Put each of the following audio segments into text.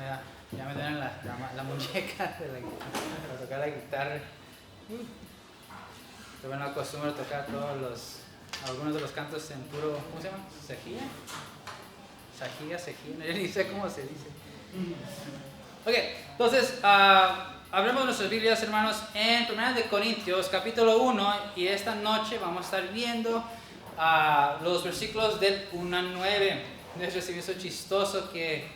ya me duele la muñeca para tocar la guitarra. Tuve la costumbre de tocar algunos de los cantos en puro, ¿cómo se llama? Cejilla, yo ni sé cómo se dice. Ok, entonces, hablemos de nuestras Biblias, hermanos, en 1 de Corintios, capítulo 1, y esta noche vamos a estar viendo los versículos del 1 al 9. Les recibí eso chistoso que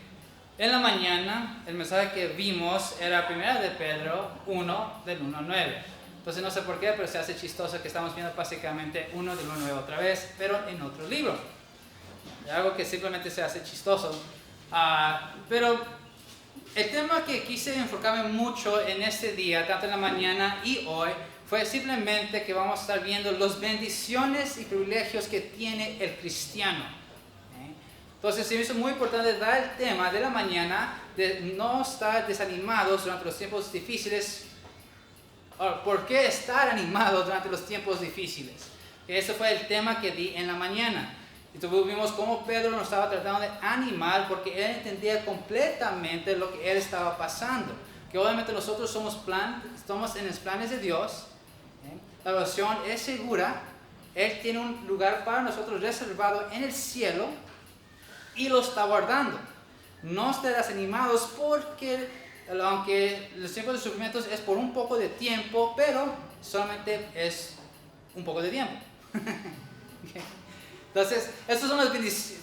en la mañana el mensaje que vimos era 1 de Pedro 1, del 1 al 9. Entonces no sé por qué, pero se hace chistoso que estamos viendo básicamente 1 del 1 al 9 otra vez, pero en otro libro. Algo que simplemente se hace chistoso. Pero el tema que quise enfocarme mucho en este día, tanto en la mañana y hoy, fue simplemente que vamos a estar viendo las bendiciones y privilegios que tiene el cristiano. Entonces se me hizo muy importante dar el tema de la mañana, de no estar desanimados durante los tiempos difíciles. ¿Por qué estar animados durante los tiempos difíciles? Ese fue el tema que di en la mañana. Entonces vimos cómo Pedro nos estaba tratando de animar porque él entendía completamente lo que él estaba pasando. Que obviamente nosotros estamos en los planes de Dios. La oración es segura. Él tiene un lugar para nosotros reservado en el cielo y lo está guardando. No estén desanimados porque aunque los tiempos de sufrimientos es por un poco de tiempo, pero solamente es un poco de tiempo. Okay. Entonces,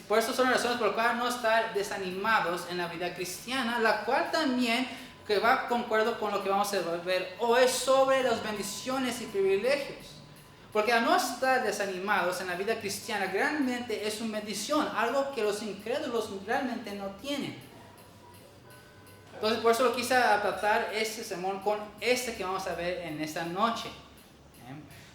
por eso son las razones por las cuales no estar desanimados en la vida cristiana, la cual también que va concuerdo con lo que vamos a ver hoy sobre las bendiciones y privilegios. Porque al no estar desanimados en la vida cristiana, realmente es una bendición, algo que los incrédulos realmente no tienen. Entonces, por eso lo quise tratar este sermón con que vamos a ver en esta noche.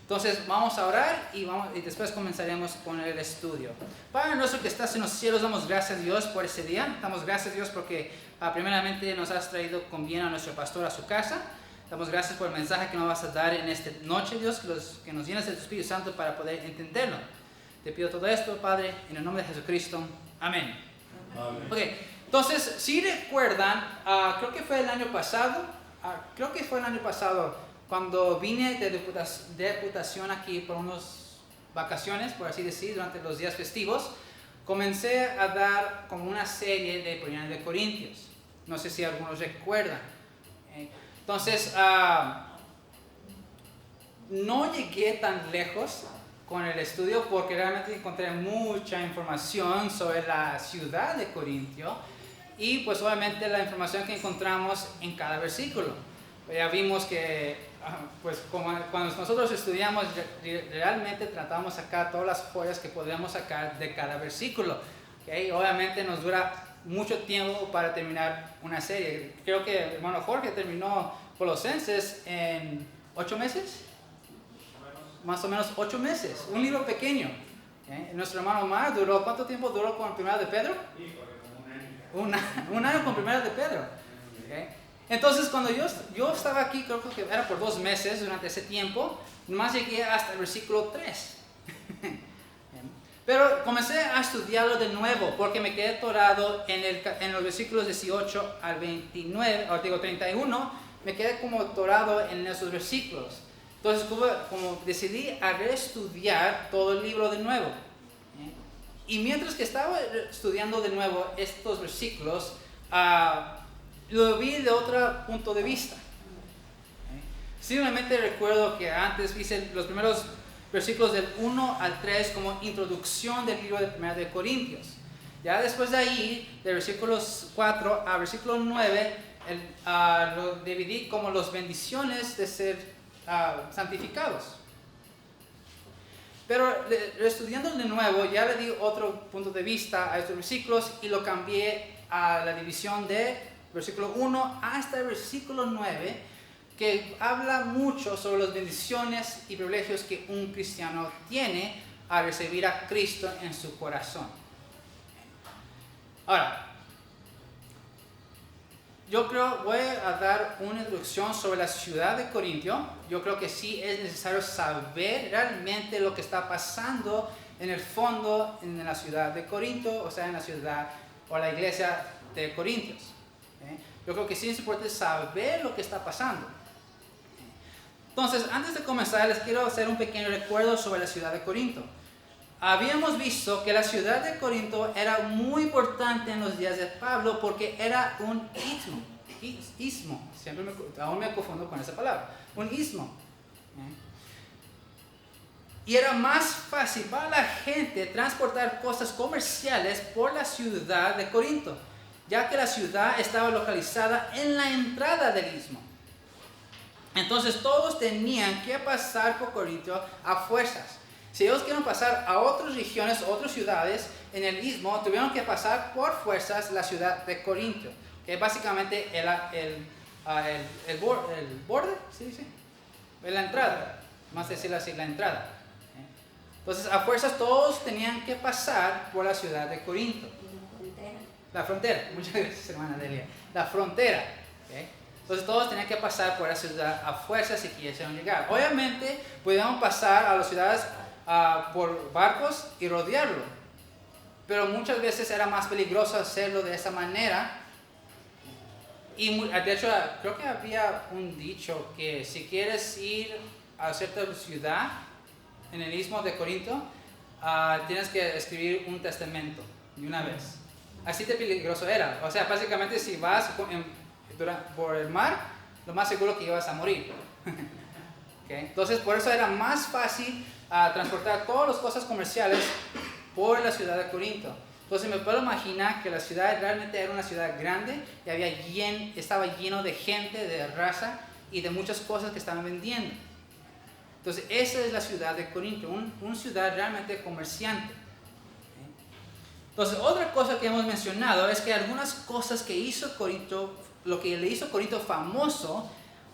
Entonces, vamos a orar y después comenzaremos con el estudio. Padre nuestro que estás en los cielos, damos gracias a Dios por ese día. Damos gracias a Dios porque primeramente nos has traído con bien a nuestro pastor a su casa. Damos gracias por el mensaje que nos vas a dar en esta noche, Dios, que nos llenes de tu Espíritu Santo para poder entenderlo. Te pido todo esto, Padre, en el nombre de Jesucristo. Amén. Amén. Okay. Entonces, si recuerdan, creo que fue el año pasado, cuando vine de deputación aquí por unas vacaciones, por así decir, durante los días festivos, comencé a dar como una serie de 1 de Corintios. No sé si algunos recuerdan. Entonces, no llegué tan lejos con el estudio porque realmente encontré mucha información sobre la ciudad de Corintio y pues obviamente la información que encontramos en cada versículo. Ya vimos que pues cuando nosotros estudiamos realmente tratamos de sacar todas las joyas que podemos sacar de cada versículo. ¿Okay? Obviamente nos dura mucho tiempo para terminar una serie. Creo que el hermano Jorge terminó Colosenses en 8 meses. Más o menos 8 meses. Un libro pequeño. Nuestro hermano Omar ¿cuánto tiempo duró con 1 de Pedro? Un año con 1 de Pedro. ¿Okay? Entonces cuando yo estaba aquí, creo que era por 2 meses durante ese tiempo, más llegué hasta el versículo 3. Pero comencé a estudiarlo de nuevo porque me quedé atorado en los versículos 18 al 31, me quedé como atorado en esos versículos. Entonces como decidí a reestudiar todo el libro de nuevo. Y mientras que estaba estudiando de nuevo estos versículos, lo vi de otro punto de vista. Simplemente recuerdo que antes hice los primeros versículos del 1 al 3 como introducción del libro de 1 de Corintios. Ya después de ahí, de versículos 4 a versículo 9, lo dividí como las bendiciones de ser santificados. Pero estudiando de nuevo, ya le di otro punto de vista a estos versículos y lo cambié a la división de versículo 1 hasta el versículo 9, que habla mucho sobre las bendiciones y privilegios que un cristiano tiene al recibir a Cristo en su corazón. Ahora, yo voy a dar una introducción sobre la ciudad de Corintio. Yo creo que sí es necesario saber realmente lo que está pasando en el fondo en la ciudad de Corinto, o sea, en la ciudad o la iglesia de Corintios. Yo creo que sí es importante saber lo que está pasando. Entonces, antes de comenzar, les quiero hacer un pequeño recuerdo sobre la ciudad de Corinto. Habíamos visto que la ciudad de Corinto era muy importante en los días de Pablo porque era un istmo. Aún me confundo con esa palabra. Un istmo. Y era más fácil para la gente transportar cosas comerciales por la ciudad de Corinto, ya que la ciudad estaba localizada en la entrada del istmo. Entonces todos tenían que pasar por Corinto a fuerzas. Si ellos quieren pasar a otras regiones, otras ciudades en el istmo, tuvieron que pasar por fuerzas la ciudad de Corinto, que es básicamente el border, ¿sí dice? La entrada, más decirlo así, la entrada. Entonces, a fuerzas todos tenían que pasar por la ciudad de Corinto. La frontera. Muchas gracias, hermana Delia. La frontera. ¿Okay? Entonces, todos tenían que pasar por la ciudad a fuerzas si quisieran llegar. Obviamente, podíamos pasar a las ciudades por barcos y rodearlo. Pero muchas veces era más peligroso hacerlo de esa manera. Y de hecho, creo que había un dicho que si quieres ir a cierta ciudad en el istmo de Corinto, tienes que escribir un testamento de una vez. Así de peligroso era. O sea, básicamente si vas por el mar, lo más seguro que ibas a morir. ¿Okay? Entonces, por eso era más fácil transportar todas las cosas comerciales por la ciudad de Corinto. Entonces, me puedo imaginar que la ciudad realmente era una ciudad grande y estaba lleno de gente, de raza y de muchas cosas que estaban vendiendo. Entonces, esa es la ciudad de Corinto, una ciudad realmente comerciante. Entonces, otra cosa que hemos mencionado es que algunas cosas que hizo Corinto, lo que le hizo Corinto famoso,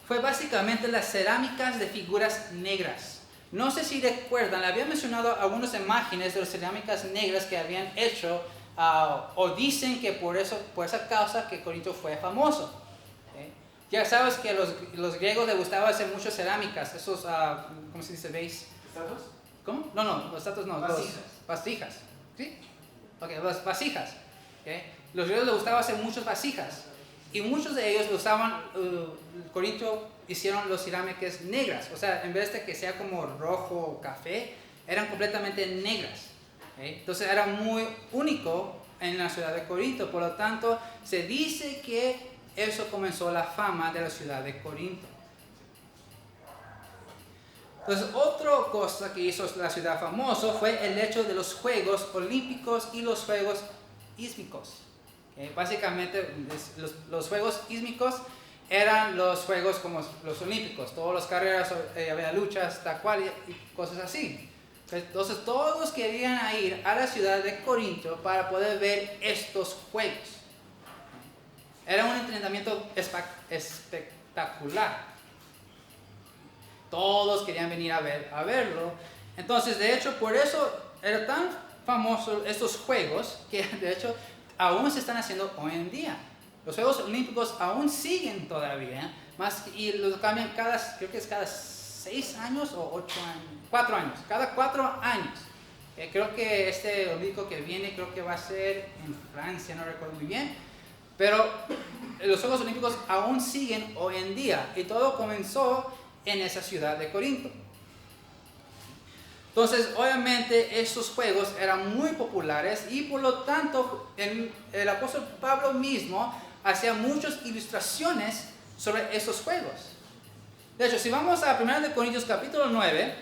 fue básicamente las cerámicas de figuras negras. No sé si recuerdan, le había mencionado algunas imágenes de las cerámicas negras que habían hecho, o dicen que por esa causa que Corinto fue famoso. Ya sabes que los griegos les gustaba hacer muchas cerámicas, esos, ¿cómo se dice? ¿Veis? ¿Estatuas? ¿Cómo? No, los estatuas no. Vasijas. Vasijas. ¿Sí? Ok, las vasijas. ¿Okay? Los griegos les gustaba hacer muchas vasijas. Y muchos de ellos usaban, Corinto hicieron las cerámicas negras. O sea, en vez de que sea como rojo o café, eran completamente negras. ¿Okay? Entonces era muy único en la ciudad de Corinto. Por lo tanto, se dice que eso comenzó la fama de la ciudad de Corinto. Entonces, otra cosa que hizo la ciudad famosa fue el hecho de los Juegos Olímpicos y los Juegos Ísmicos. ¿Okay? Básicamente, los Juegos Ísmicos eran los Juegos como los Olímpicos. Todas las carreras, había luchas, tal cual y cosas así. Entonces, todos querían ir a la ciudad de Corinto para poder ver estos Juegos. Era un entrenamiento espectacular. Todos querían venir a verlo. Entonces, de hecho, por eso eran tan famosos estos juegos que, de hecho, aún se están haciendo hoy en día. Los Juegos Olímpicos aún siguen todavía, y los cambian creo que es cada 6 años o 8 años. 4 años. Cada 4 años. Creo que este olímpico que viene, creo que va a ser en Francia, no recuerdo muy bien. Pero los Juegos Olímpicos aún siguen hoy en día y todo comenzó en esa ciudad de Corinto. Entonces, obviamente, estos juegos eran muy populares y por lo tanto el apóstol Pablo mismo hacía muchas ilustraciones sobre estos juegos. De hecho, si vamos a 1 Corintios capítulo 9,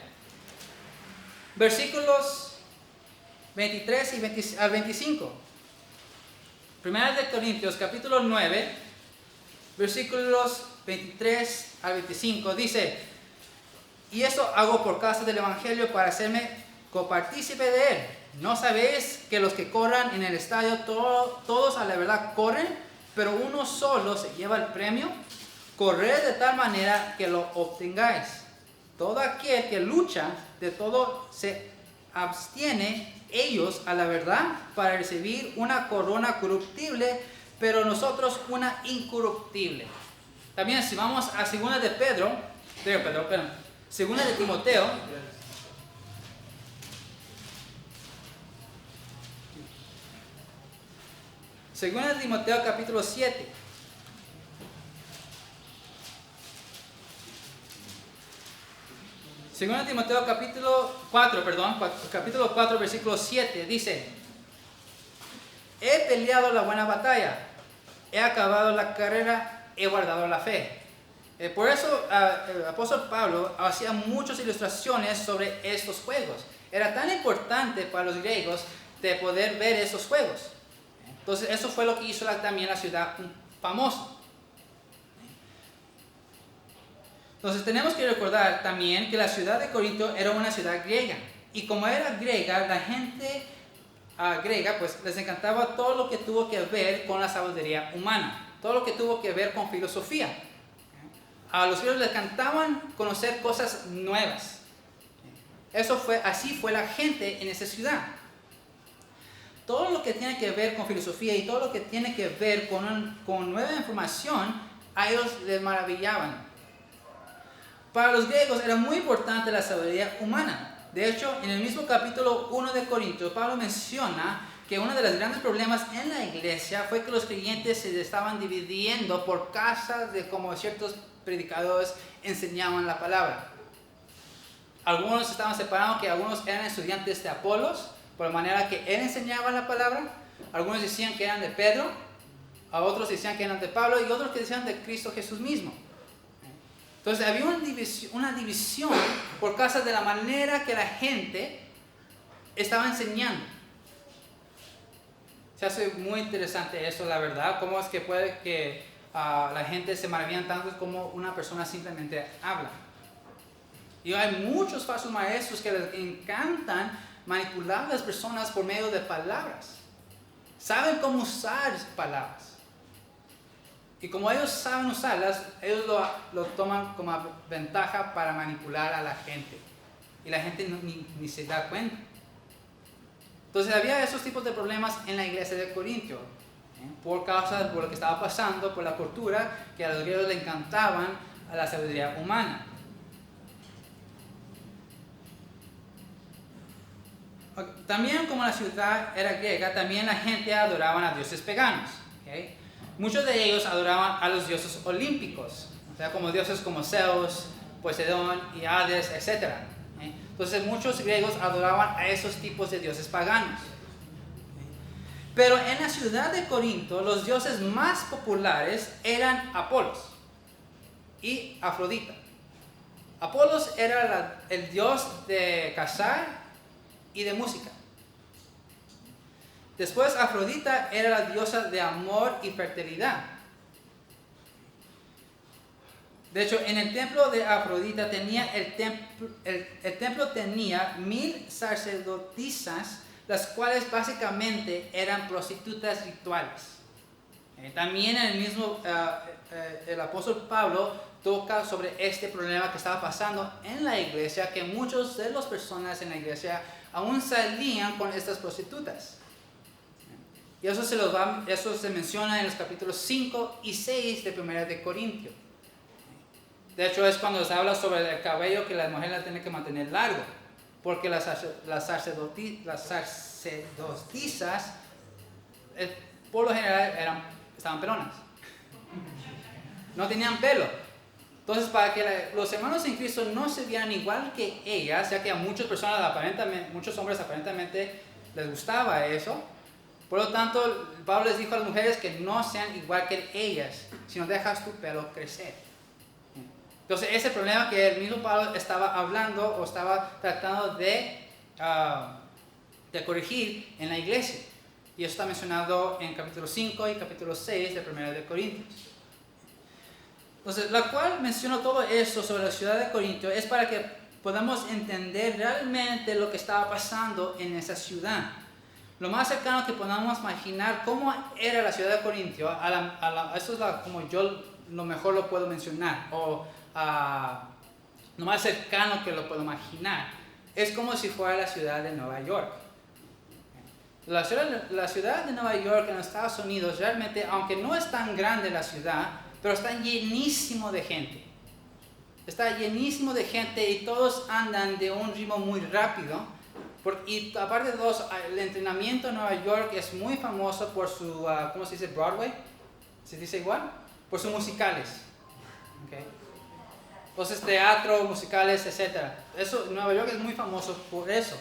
versículos 23 al 25. 1 Corintios capítulo 9, versículos 23 al 25 dice: y esto hago por causa del Evangelio para hacerme copartícipe de él. ¿No sabéis que los que corran en el estadio todos a la verdad corren, pero uno solo se lleva el premio? Corred de tal manera que lo obtengáis. Todo aquel que lucha de todo se abstiene ellos a la verdad para recibir una corona corruptible, pero nosotros una incorruptible. También si vamos a 2 de Timoteo, Segunda de Timoteo capítulo 7. 2 Timoteo capítulo 4, versículo 7, dice: he peleado la buena batalla, he acabado la carrera, he guardado la fe. Por eso el apóstol Pablo hacía muchas ilustraciones sobre estos juegos. Era tan importante para los griegos de poder ver estos juegos. Entonces eso fue lo que hizo también la ciudad famosa. Entonces tenemos que recordar también que la ciudad de Corinto era una ciudad griega. Y como era griega, la gente griega pues les encantaba todo lo que tuvo que ver con la sabiduría humana. Todo lo que tuvo que ver con filosofía. A los griegos les encantaban conocer cosas nuevas. Así fue la gente en esa ciudad. Todo lo que tiene que ver con filosofía y todo lo que tiene que ver con nueva información, a ellos les maravillaban. Para los griegos era muy importante la sabiduría humana. De hecho, en el mismo capítulo 1 de Corintios, Pablo menciona que uno de los grandes problemas en la iglesia fue que los creyentes se estaban dividiendo por casas de cómo ciertos predicadores enseñaban la palabra. Algunos estaban separados, que algunos eran estudiantes de Apolos, por la manera que él enseñaba la palabra. Algunos decían que eran de Pedro, a otros decían que eran de Pablo y otros que decían de Cristo Jesús mismo. Entonces había una división por causa de la manera que la gente estaba enseñando. Se hace muy interesante eso, la verdad. Cómo es que puede que la gente se maravilla tanto como una persona simplemente habla. Y hay muchos falsos maestros que les encantan manipular a las personas por medio de palabras. Saben cómo usar palabras. Y como ellos saben usarlas, ellos lo toman como ventaja para manipular a la gente. Y la gente ni se da cuenta. Entonces había esos tipos de problemas en la iglesia de Corintio. Por lo que estaba pasando, por la cultura, que a los griegos le encantaban a la sabiduría humana. También como la ciudad era griega, también la gente adoraban a dioses paganos. ¿Okay? Muchos de ellos adoraban a los dioses olímpicos, o sea, como dioses como Zeus, Poseidón y Hades, etc. Entonces muchos griegos adoraban a esos tipos de dioses paganos. Pero en la ciudad de Corinto, los dioses más populares eran Apolos y Afrodita. Apolos era el dios de cazar y de música. Después Afrodita era la diosa de amor y fertilidad. De hecho, en el templo de Afrodita el templo tenía 1000 sacerdotisas, las cuales básicamente eran prostitutas rituales. También el apóstol Pablo toca sobre este problema que estaba pasando en la iglesia, que muchos de las personas en la iglesia aún salían con estas prostitutas. Y eso se menciona en los capítulos 5 y 6 de 1 de Corintios. De hecho, es cuando se habla sobre el cabello que la mujer la tiene que mantener largo. Porque las sacerdotisas, por lo general, estaban pelonas. No tenían pelo. Entonces, para que los hermanos en Cristo no se vieran igual que ellas, ya que a muchos hombres aparentemente les gustaba eso. Por lo tanto, Pablo les dijo a las mujeres que no sean igual que ellas, sino dejas tu pelo crecer. Entonces, ese problema que el mismo Pablo estaba hablando o estaba tratando de corregir en la iglesia. Y eso está mencionado en capítulo 5 y capítulo 6 de 1 de Corintios. Entonces, la cual menciono todo esto sobre la ciudad de Corinto es para que podamos entender realmente lo que estaba pasando en esa ciudad. Lo más cercano que podamos imaginar cómo era la ciudad de Corinto, eso es como yo lo mejor lo puedo mencionar, o lo más cercano que lo puedo imaginar, es como si fuera la ciudad de Nueva York. La ciudad de Nueva York en los Estados Unidos realmente, aunque no es tan grande la ciudad, pero está llenísimo de gente. Está llenísimo de gente y todos andan de un ritmo muy rápido. Y aparte de todo, el entrenamiento en Nueva York es muy famoso por su, ¿cómo se dice? Broadway. ¿Se dice igual? Por sus musicales. Okay. Entonces, teatro, musicales, etc. Eso, Nueva York es muy famoso por eso.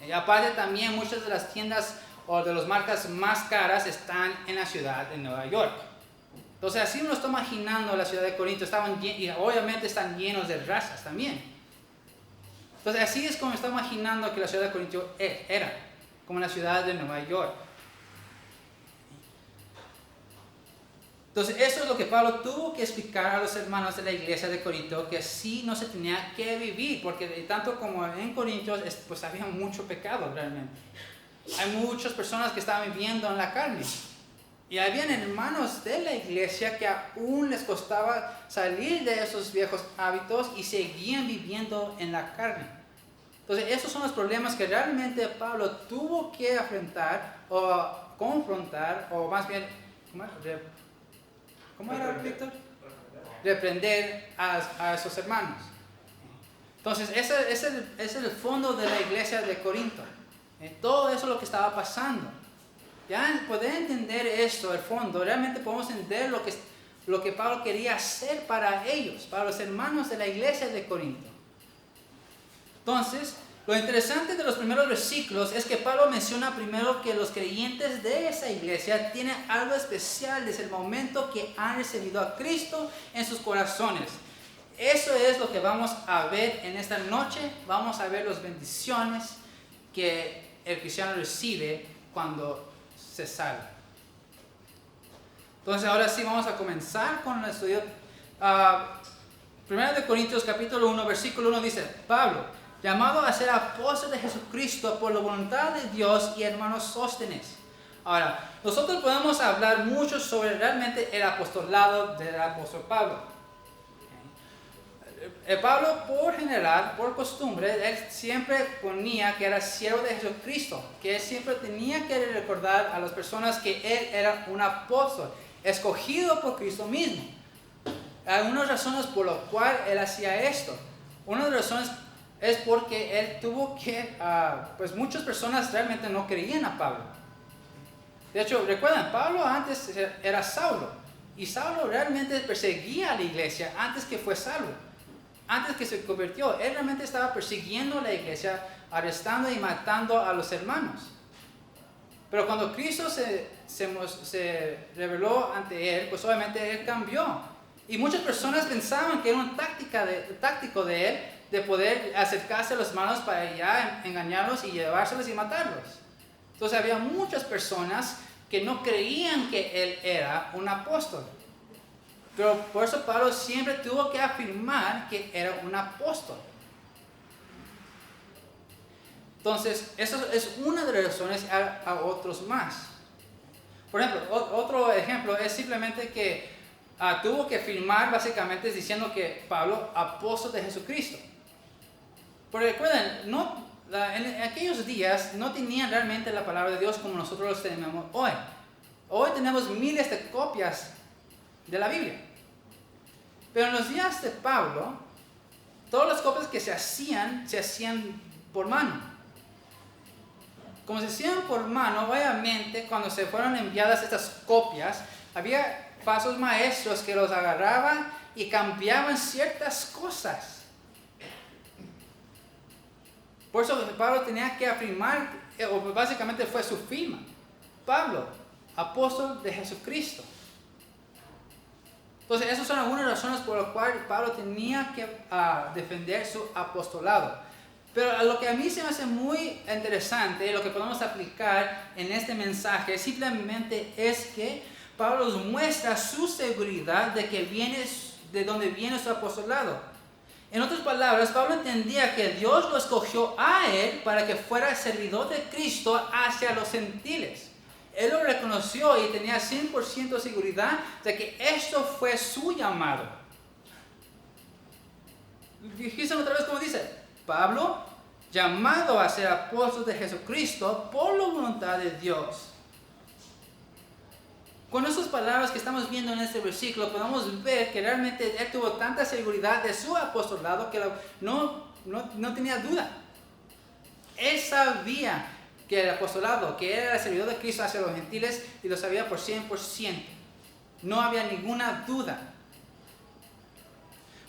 Y aparte también muchas de las tiendas o de las marcas más caras están en la ciudad de Nueva York. Entonces así uno está imaginando la ciudad de Corinto, y obviamente están llenos de razas también. Entonces así es como está imaginando que la ciudad de Corinto era, como la ciudad de Nueva York. Entonces eso es lo que Pablo tuvo que explicar a los hermanos de la iglesia de Corinto, que así no se tenía que vivir, porque tanto como en Corinto, pues había mucho pecado realmente. Hay muchas personas que estaban viviendo en la carne. Y habían hermanos de la iglesia que aún les costaba salir de esos viejos hábitos y seguían viviendo en la carne. Entonces esos son los problemas que realmente Pablo tuvo que afrontar o confrontar, o más bien, ¿cómo era, Víctor? Reprender a esos hermanos. Entonces ese es el fondo de la iglesia de Corinto. Todo eso es lo que estaba pasando. Ya poder entender esto, el fondo, realmente podemos entender lo que Pablo quería hacer para ellos, para los hermanos de la iglesia de Corinto. Entonces, lo interesante de los primeros versículos es que Pablo menciona primero que los creyentes de esa iglesia tienen algo especial desde el momento que han recibido a Cristo en sus corazones. Eso es lo que vamos a ver en esta noche. Vamos a ver las bendiciones que el cristiano recibe cuando se salva. Entonces ahora sí vamos a comenzar con el estudio. 1 de Corintios capítulo 1 versículo 1 dice: Pablo, llamado a ser apóstol de Jesucristo por la voluntad de Dios, y hermano Sóstenes. Ahora, nosotros podemos hablar mucho sobre realmente el apostolado del apóstol Pablo. Pablo, por general, por costumbre, él siempre ponía que era siervo de Jesucristo, que él siempre tenía que recordar a las personas que él era un apóstol, escogido por Cristo mismo. Hay unas razones por las cuales él hacía esto. Una de las razones es porque él tuvo que, pues muchas personas realmente no creían a Pablo. De hecho, recuerdan, Pablo antes era Saulo, y Saulo realmente perseguía a la iglesia antes que fue salvo. Antes que se convirtió, él realmente estaba persiguiendo a la iglesia, arrestando y matando a los hermanos. Pero cuando Cristo se reveló ante él, pues obviamente él cambió. Y muchas personas pensaban que era un táctico de él de poder acercarse a los hermanos para ya engañarlos y llevárselos y matarlos. Entonces había muchas personas que no creían que él era un apóstol. Pero por eso Pablo siempre tuvo que afirmar que era un apóstol. Entonces, eso es una de las razones a otros más. Por ejemplo, otro ejemplo es simplemente que tuvo que afirmar básicamente diciendo que Pablo, apóstol de Jesucristo. Porque recuerden, en aquellos días no tenían realmente la palabra de Dios como nosotros los tenemos hoy. Hoy tenemos miles de copias de la Biblia. Pero en los días de Pablo, todas las copias que se hacían por mano. Como se hacían por mano, obviamente cuando se fueron enviadas estas copias, había falsos maestros que los agarraban y cambiaban ciertas cosas. Por eso Pablo tenía que afirmar, o básicamente fue su firma: Pablo, apóstol de Jesucristo. Entonces, esas son algunas razones por las cuales Pablo tenía que defender su apostolado. Pero lo que a mí se me hace muy interesante, lo que podemos aplicar en este mensaje, simplemente es que Pablo nos muestra su seguridad de dónde viene su apostolado. En otras palabras, Pablo entendía que Dios lo escogió a él para que fuera servidor de Cristo hacia los gentiles. Él lo reconoció y tenía 100% seguridad de que esto fue su llamado. Fíjense otra vez como dice: Pablo, llamado a ser apóstol de Jesucristo por la voluntad de Dios. Con esas palabras que estamos viendo en este versículo, podemos ver que realmente él tuvo tanta seguridad de su apostolado que no tenía duda. Él sabía que el apostolado, que era el servidor de Cristo hacia los gentiles, y lo sabía por 100%. No había ninguna duda.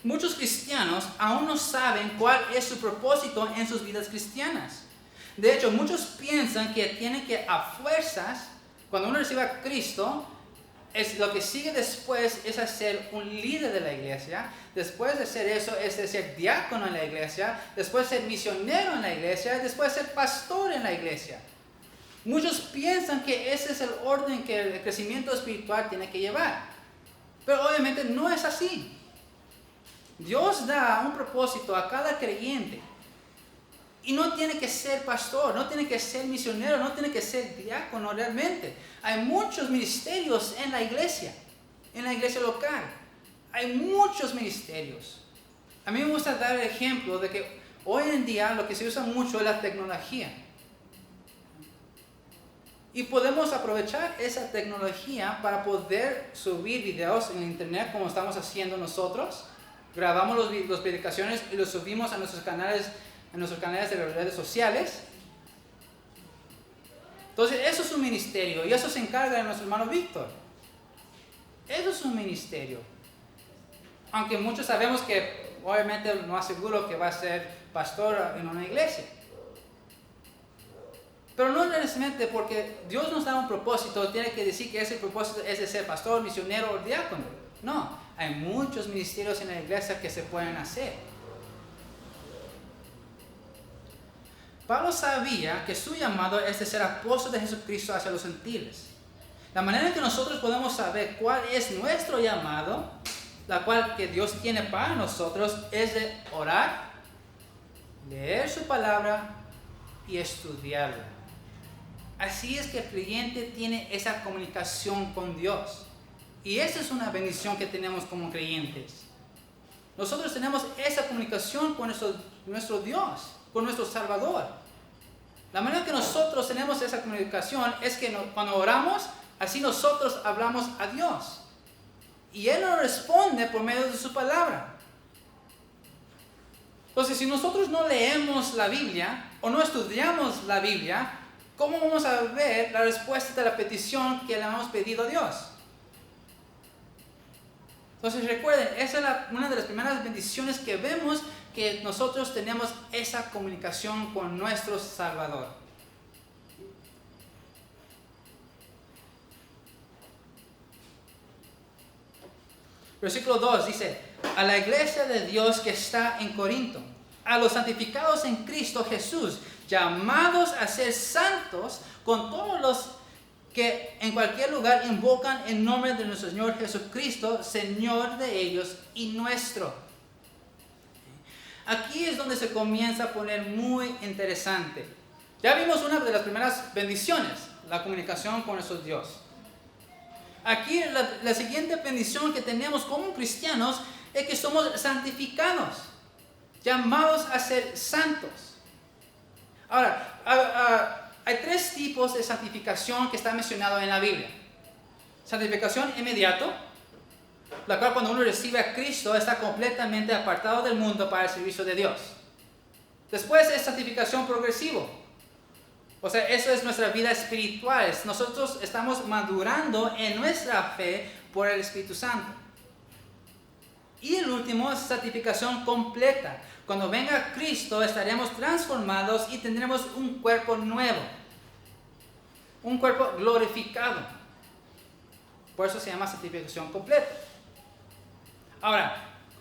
muchos cristianos aún no saben cuál es su propósito en sus vidas cristianas. De hecho, muchos piensan que tienen que a fuerzas, cuando uno recibe a Cristo, lo que sigue después es ser un líder de la iglesia. Después de ser eso es de ser diácono en la iglesia. Después ser misionero en la iglesia. Después ser pastor en la iglesia. Muchos piensan que ese es el orden que el crecimiento espiritual tiene que llevar. Pero obviamente no es así. Dios da un propósito a cada creyente. Y no tiene que ser pastor, no tiene que ser misionero, no tiene que ser diácono realmente. Hay muchos ministerios en la iglesia local. Hay muchos ministerios. A mí me gusta dar el ejemplo de que hoy en día lo que se usa mucho es la tecnología. Y podemos aprovechar esa tecnología para poder subir videos en internet como estamos haciendo nosotros. Grabamos las predicaciones y los subimos a nuestros canales de las redes sociales. Entonces eso es un ministerio y eso se encarga de nuestro hermano Víctor. Eso es un ministerio. Aunque muchos sabemos que obviamente no aseguro que va a ser pastor en una iglesia. Pero no necesariamente porque Dios nos da un propósito, tiene que decir que ese propósito es de ser pastor, misionero o diácono. No, hay muchos ministerios en la iglesia que se pueden hacer. Pablo sabía que su llamado es de ser apóstol de Jesucristo hacia los gentiles. La manera en que nosotros podemos saber cuál es nuestro llamado, la cual que Dios tiene para nosotros, es de orar, leer su palabra y estudiarla. Así es que el creyente tiene esa comunicación con Dios. Y esa es una bendición que tenemos como creyentes. Nosotros tenemos esa comunicación con nuestro Dios, con nuestro Salvador. La manera que nosotros tenemos esa comunicación es que cuando oramos, así nosotros hablamos a Dios. Y Él nos responde por medio de su palabra. Entonces, si nosotros no leemos la Biblia o no estudiamos la Biblia, ¿cómo vamos a ver la respuesta de la petición que le hemos pedido a Dios? Entonces recuerden, esa es una de las primeras bendiciones que vemos, que nosotros tenemos esa comunicación con nuestro Salvador. Versículo 2 dice: a la iglesia de Dios que está en Corinto, a los santificados en Cristo Jesús, llamados a ser santos, con todos los que en cualquier lugar invocan el nombre de nuestro Señor Jesucristo, Señor de ellos y nuestro. Aquí es donde se comienza a poner muy interesante. Ya vimos una de las primeras bendiciones, la comunicación con nuestro Dios. Aquí la siguiente bendición que tenemos como cristianos es que somos santificados, llamados a ser santos. Ahora, hay tres tipos de santificación que están mencionados en la Biblia. Santificación inmediato, la cual cuando uno recibe a Cristo está completamente apartado del mundo para el servicio de Dios. Después es santificación progresivo. O sea, eso es nuestra vida espiritual. Nosotros estamos madurando en nuestra fe por el Espíritu Santo. Y el último es santificación completa. Cuando venga Cristo estaremos transformados y tendremos un cuerpo nuevo. Un cuerpo glorificado. Por eso se llama santificación completa. Ahora,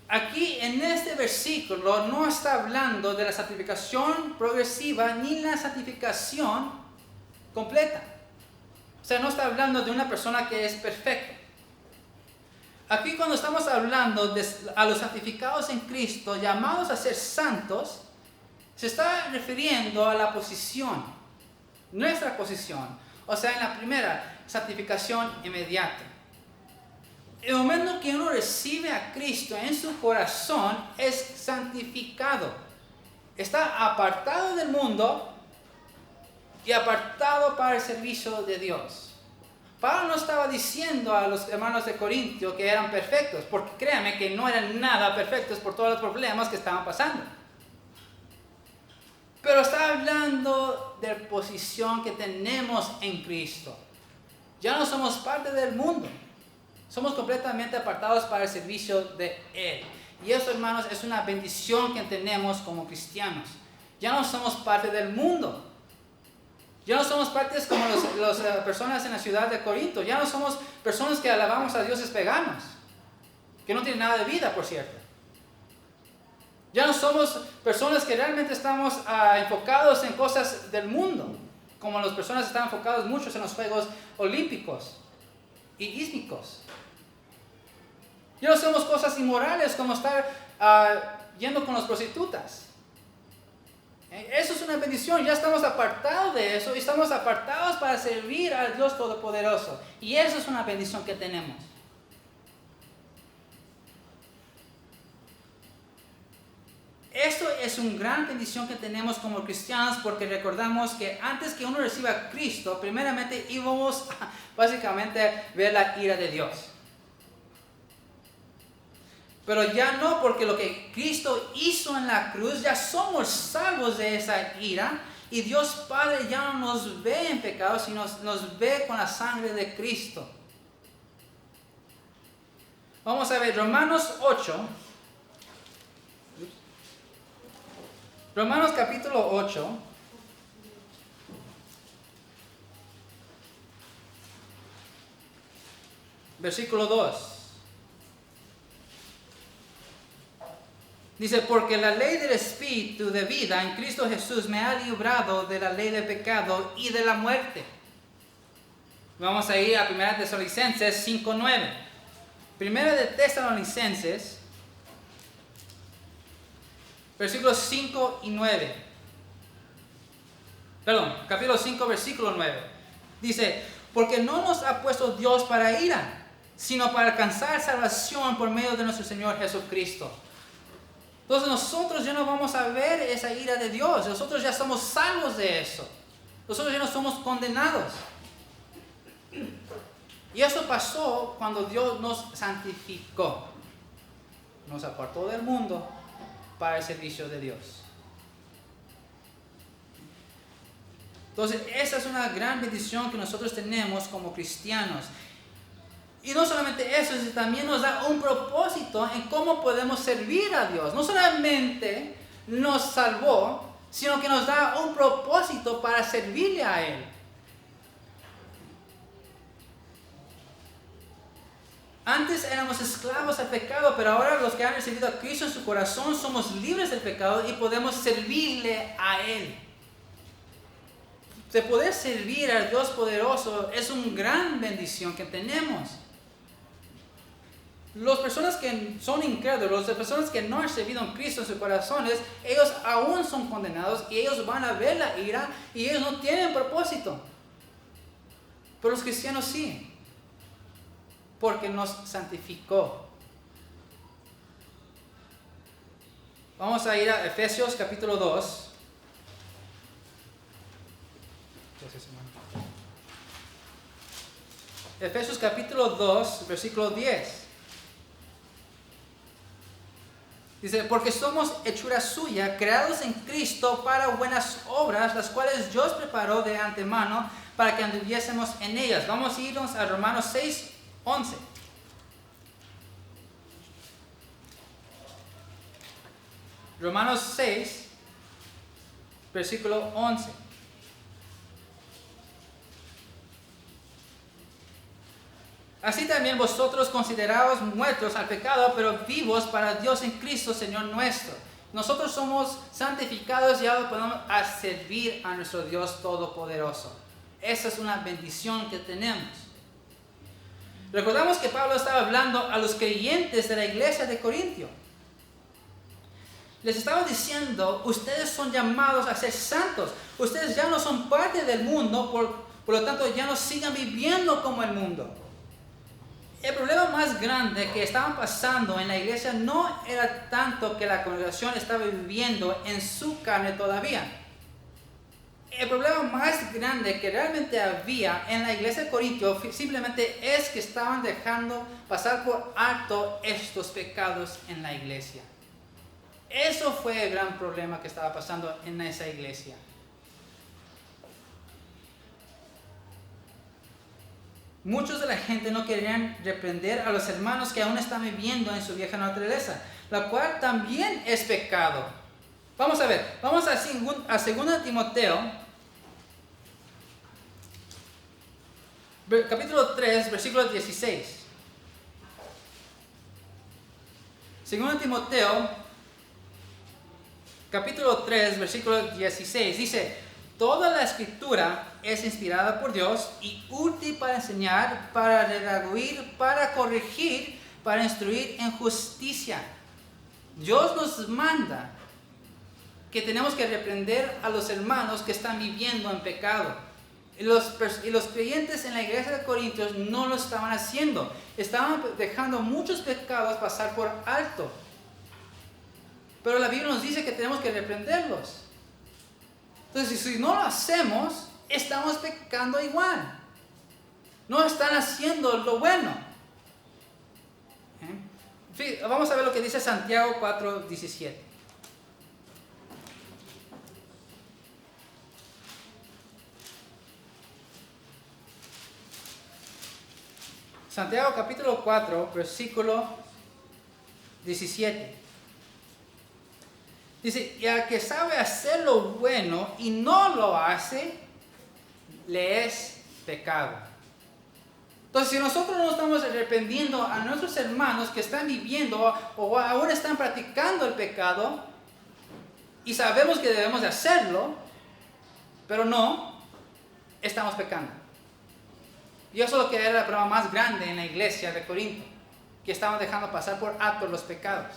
aquí en este versículo no está hablando de la santificación progresiva ni la santificación completa. O sea, no está hablando de una persona que es perfecta. Aquí cuando estamos hablando a los santificados en Cristo, llamados a ser santos, se está refiriendo a la posición, nuestra posición. O sea, en la primera, santificación inmediata. El momento que uno recibe a Cristo en su corazón es santificado. Está apartado del mundo y apartado para el servicio de Dios. Pablo no estaba diciendo a los hermanos de Corintio que eran perfectos, porque créanme que no eran nada perfectos por todos los problemas que estaban pasando. Pero está hablando de la posición que tenemos en Cristo. Ya no somos parte del mundo. Somos completamente apartados para el servicio de Él. Y eso, hermanos, es una bendición que tenemos como cristianos. Ya no somos parte del mundo. Ya no somos partes como las personas en la ciudad de Corinto. Ya no somos personas que alabamos a dioses paganos, que no tienen nada de vida, por cierto. Ya no somos personas que realmente estamos enfocados en cosas del mundo, como las personas están enfocadas muchos en los Juegos Olímpicos y ísmicos. Ya no somos cosas inmorales como estar yendo con las prostitutas. Eso es una bendición, ya estamos apartados de eso y estamos apartados para servir al Dios Todopoderoso. Y eso es una bendición que tenemos. Esto es una gran bendición que tenemos como cristianos porque recordamos que antes que uno reciba a Cristo, primeramente íbamos a básicamente ver la ira de Dios. Pero ya no, porque lo que Cristo hizo en la cruz, ya somos salvos de esa ira. Y Dios Padre ya no nos ve en pecado, sino nos ve con la sangre de Cristo. Vamos a ver Romanos 8. Romanos capítulo 8. Versículo 2. Dice, porque la ley del Espíritu de vida en Cristo Jesús me ha librado de la ley del pecado y de la muerte. Vamos a ir a 1 Tesalonicenses 5:9. 1 Tesalonicenses, versículos 5 y 9. Perdón, capítulo 5, versículo 9. Dice, porque no nos ha puesto Dios para ira, sino para alcanzar salvación por medio de nuestro Señor Jesucristo. Entonces nosotros ya no vamos a ver esa ira de Dios. Nosotros ya somos salvos de eso. Nosotros ya no somos condenados. Y eso pasó cuando Dios nos santificó. Nos apartó del mundo para el servicio de Dios. Entonces esa es una gran bendición que nosotros tenemos como cristianos. Y no solamente eso, sino también nos da un propósito en cómo podemos servir a Dios. No solamente nos salvó, sino que nos da un propósito para servirle a Él. Antes éramos esclavos al pecado, pero ahora los que han recibido a Cristo en su corazón somos libres del pecado y podemos servirle a Él. De poder servir al Dios poderoso es una gran bendición que tenemos. Las personas que son incrédulos, las personas que no han servido a Cristo en sus corazones, ellos aún son condenados y ellos van a ver la ira y ellos no tienen propósito. Pero los cristianos sí, porque nos santificó. Vamos a ir a Efesios capítulo 2. Efesios capítulo 2, versículo 10. Dice, porque somos hechura suya, creados en Cristo para buenas obras, las cuales Dios preparó de antemano para que anduviésemos en ellas. Vamos a irnos a Romanos 6, 11. Romanos 6, versículo 11. Así también vosotros consideraos muertos al pecado, pero vivos para Dios en Cristo, Señor nuestro. Nosotros somos santificados y ahora podemos servir a nuestro Dios Todopoderoso. Esa es una bendición que tenemos. Recordamos que Pablo estaba hablando a los creyentes de la iglesia de Corintio. Les estaba diciendo, ustedes son llamados a ser santos. Ustedes ya no son parte del mundo, por lo tanto ya no sigan viviendo como el mundo. El problema más grande que estaban pasando en la iglesia no era tanto que la congregación estaba viviendo en su carne todavía. El problema más grande que realmente había en la iglesia de Corintio simplemente es que estaban dejando pasar por alto estos pecados en la iglesia. Eso fue el gran problema que estaba pasando en esa iglesia. Muchos de la gente no querían reprender a los hermanos que aún están viviendo en su vieja naturaleza. la cual también es pecado. Vamos a ver, vamos a 2 Timoteo, capítulo 3, versículo 16. 2 Timoteo, capítulo 3, versículo 16, dice: toda la escritura es inspirada por Dios y útil para enseñar, para redarguir, para corregir, para instruir en justicia. Dios nos manda que tenemos que reprender a los hermanos que están viviendo en pecado. Y los creyentes en la iglesia de Corintios no lo estaban haciendo. Estaban dejando muchos pecados pasar por alto. Pero la Biblia nos dice que tenemos que reprenderlos. Entonces, si no lo hacemos, estamos pecando igual. No están haciendo lo bueno. Vamos a ver lo que dice Santiago 4:17. Santiago capítulo 4, versículo 17. Dice: y al que sabe hacer lo bueno y no lo hace, le es pecado. Entonces, si nosotros no estamos arrepintiendo a nuestros hermanos que están viviendo o aún están practicando el pecado, y sabemos que debemos de hacerlo, pero no, estamos pecando. Y eso es lo que era la prueba más grande en la iglesia de Corinto, que estaban dejando pasar por alto los pecados.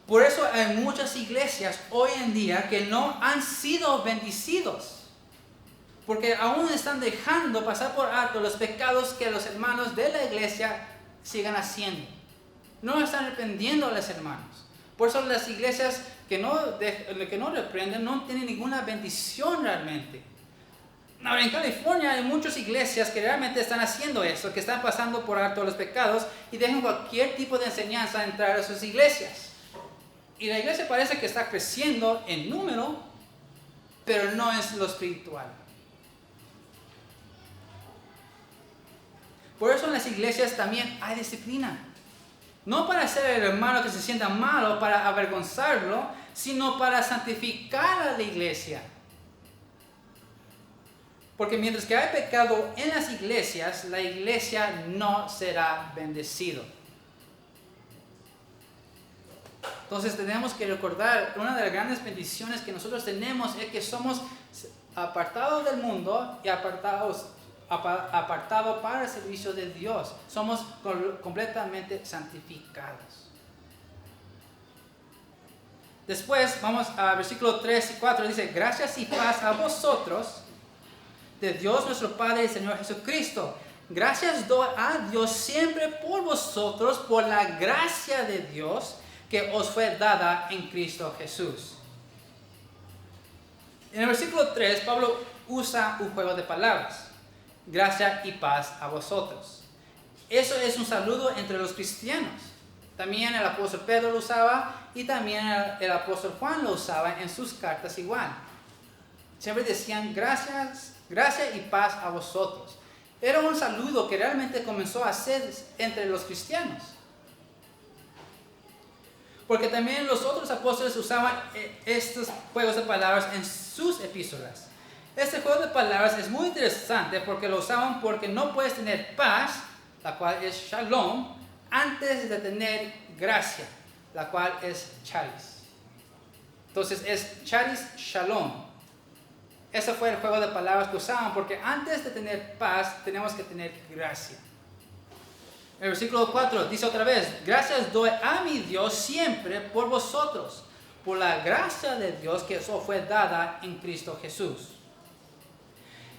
Por eso hay muchas iglesias hoy en día que no han sido bendecidos, porque aún están dejando pasar por alto los pecados que los hermanos de la iglesia sigan haciendo. No están arrepintiendo a los hermanos. Por eso las iglesias que no reprenden no tienen ninguna bendición realmente. Ahora, en California hay muchas iglesias que realmente están haciendo eso, que están pasando por alto los pecados y dejan cualquier tipo de enseñanza entrar a sus iglesias. Y la iglesia parece que está creciendo en número, pero no es lo espiritual. Por eso en las iglesias también hay disciplina. No para hacer al hermano que se sienta malo, para avergonzarlo, sino para santificar a la iglesia. Porque mientras que hay pecado en las iglesias, la iglesia no será bendecido. Entonces tenemos que recordar, una de las grandes bendiciones que nosotros tenemos es que somos apartados del mundo y apartados para el servicio de Dios. Somos completamente santificados. Después vamos a versículo 3 y 4, dice: gracias y paz a vosotros, de Dios nuestro Padre y Señor Jesucristo. Gracias doy a Dios siempre por vosotros, por la gracia de Dios que os fue dada en Cristo Jesús. En el versículo 3, Pablo usa un juego de palabras: gracia y paz a vosotros. Eso es un saludo entre los cristianos. También el apóstol Pedro lo usaba y también el apóstol Juan lo usaba en sus cartas igual. Siempre decían gracia y paz a vosotros. Era un saludo que realmente comenzó a hacer entre los cristianos. Porque también los otros apóstoles usaban estos juegos de palabras en sus epístolas. Este juego de palabras es muy interesante porque lo usaban porque no puedes tener paz, la cual es shalom, antes de tener gracia, la cual es charis. Entonces es charis shalom. Ese fue el juego de palabras que usaban, porque antes de tener paz tenemos que tener gracia. El versículo 4 dice otra vez: gracias doy a mi Dios siempre por vosotros, por la gracia de Dios que os fue dada en Cristo Jesús.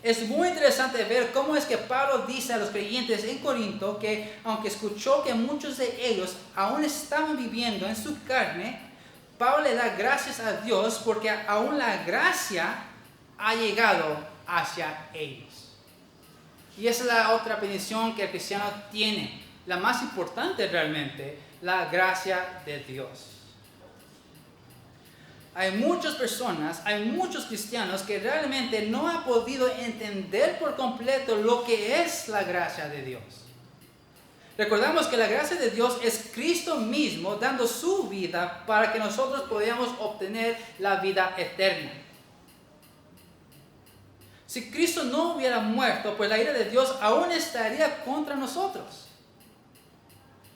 Es muy interesante ver cómo es que Pablo dice a los creyentes en Corinto que aunque escuchó que muchos de ellos aún estaban viviendo en su carne, Pablo le da gracias a Dios porque aún la gracia ha llegado hacia ellos. Y esa es la otra bendición que el cristiano tiene, la más importante realmente, la gracia de Dios. Hay muchas personas, hay muchos cristianos que realmente no han podido entender por completo lo que es la gracia de Dios. Recordamos que la gracia de Dios es Cristo mismo dando su vida para que nosotros podamos obtener la vida eterna. Si Cristo no hubiera muerto, pues la ira de Dios aún estaría contra nosotros.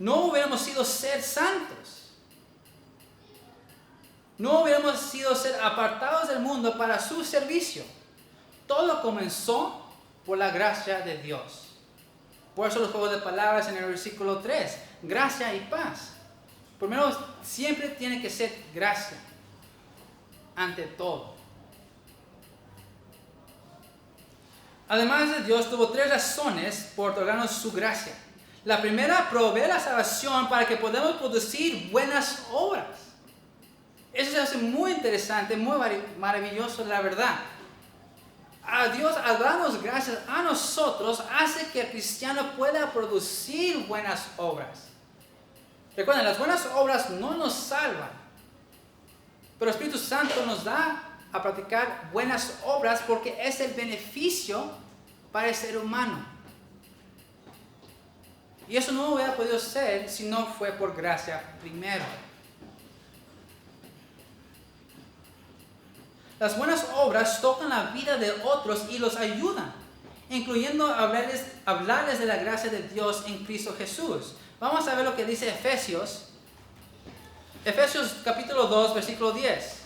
No hubiéramos sido ser santos. No hubiéramos sido ser apartados del mundo para su servicio. Todo comenzó por la gracia de Dios. Por eso los juegos de palabras en el versículo 3. Gracia y paz. Primero, siempre tiene que ser gracia. Ante todo. Además de Dios, tuvo 3 razones por otorgarnos su gracia. La primera, provee la salvación para que podamos producir buenas obras. Eso se hace muy interesante, muy maravilloso, la verdad. A Dios, al darnos gracias a nosotros, hace que el cristiano pueda producir buenas obras. Recuerden, las buenas obras no nos salvan, pero el Espíritu Santo nos da a practicar buenas obras porque es el beneficio para el ser humano. Y eso no hubiera podido ser si no fue por gracia primero. Las buenas obras tocan la vida de otros y los ayudan, incluyendo hablarles de la gracia de Dios en Cristo Jesús. Vamos a ver lo que dice Efesios. Efesios capítulo 2, versículo 10.